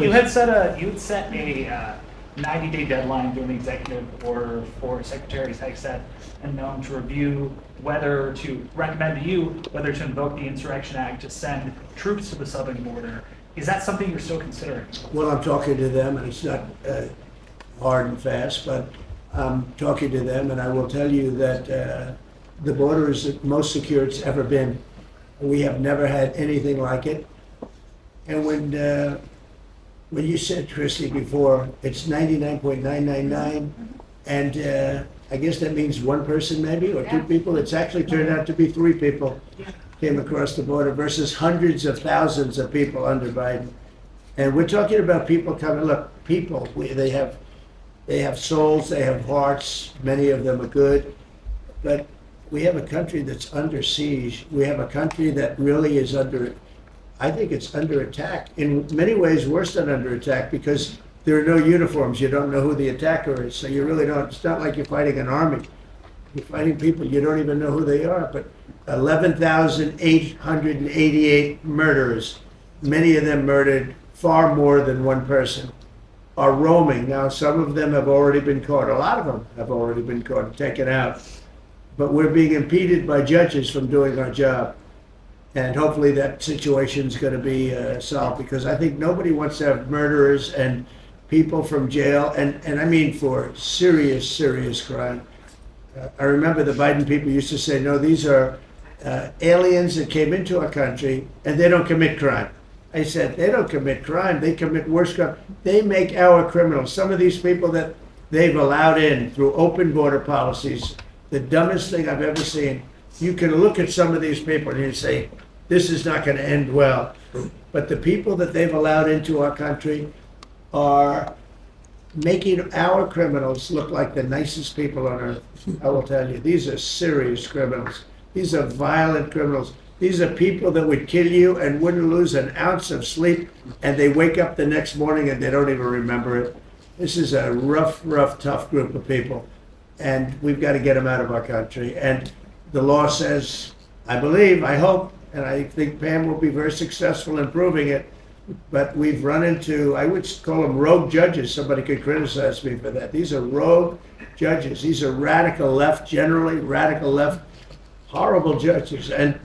You had set a 90-day deadline during the executive order for Secretary Hexet and known to review whether to recommend to you whether to invoke the Insurrection Act to send troops to the southern border. Is that something you're still considering? Well, I'm talking to them, and it's not hard and fast, but I'm talking to them, and I will tell you that the border is the most secure it's ever been. We have never had anything like it. And when you said, Christy, before, it's 99.999, and I guess that means one person maybe, or two people. It's actually turned out to be 3 people came across the border versus hundreds of thousands of people under Biden. And we're talking about people coming, look, people, they have souls, they have hearts, many of them are good, but we have a country that's under siege. We have a country that really is I think it's under attack. In many ways, worse than under attack, because there are no uniforms. You don't know who the attacker is, so you really don't. It's not like you're fighting an army. You're fighting people, you don't even know who they are. But 11,888 murderers, many of them murdered far more than one person, are roaming. Now, some of them have already been caught. A lot of them have already been caught and taken out. But we're being impeded by judges from doing our job. And hopefully that situation's going to be solved, because I think nobody wants to have murderers and people from jail, and I mean for serious, serious crime. I remember the Biden people used to say, no, these are aliens that came into our country and they don't commit crime. I said, they don't commit crime, they commit worse crime. They make our criminals. Some of these people that they've allowed in through open border policies, the dumbest thing I've ever seen. You can look at some of these people and you say, this is not going to end well. But the people that they've allowed into our country are making our criminals look like the nicest people on earth. I will tell you, these are serious criminals. These are violent criminals. These are people that would kill you and wouldn't lose an ounce of sleep, and they wake up the next morning and they don't even remember it. This is a rough, tough group of people, and we've got to get them out of our country. And the law says, I believe, I hope, and I think Pam will be very successful in proving it, but we've run into, I would call them rogue judges. Somebody could criticize me for that. These are rogue judges. These are radical left, generally radical left, horrible judges. And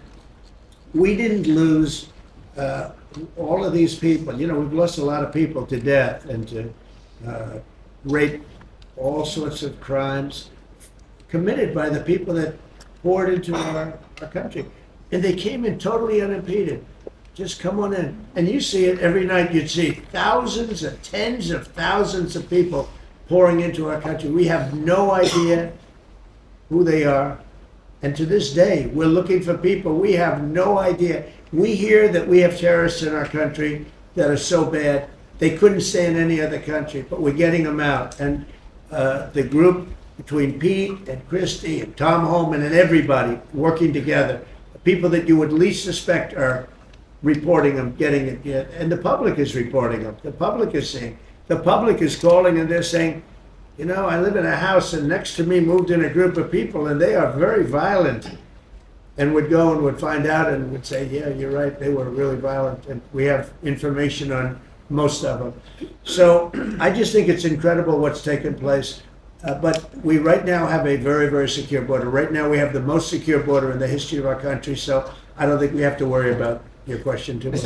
we didn't lose all of these people. You know, we've lost a lot of people to death and to rape, all sorts of crimes committed by the people that poured into our country. And they came in totally unimpeded. Just come on in. And you see it every night. You'd see thousands and tens of thousands of people pouring into our country. We have no idea who they are. And to this day, we're looking for people. We have no idea. We hear that we have terrorists in our country that are so bad, they couldn't stay in any other country, but we're getting them out. And the group between Pete and Christy and Tom Holman and everybody working together, the people that you would least suspect are reporting them, getting it, and the public is reporting them. The public is seeing. The public is calling and they're saying, you know, I live in a house and next to me moved in a group of people and they are very violent, and would go and would find out and would say, yeah, you're right, they were really violent, and we have information on most of them. So I just think it's incredible what's taken place. But we right now have a very, very secure border. Right now we have the most secure border in the history of our country, so I don't think we have to worry about your question too much.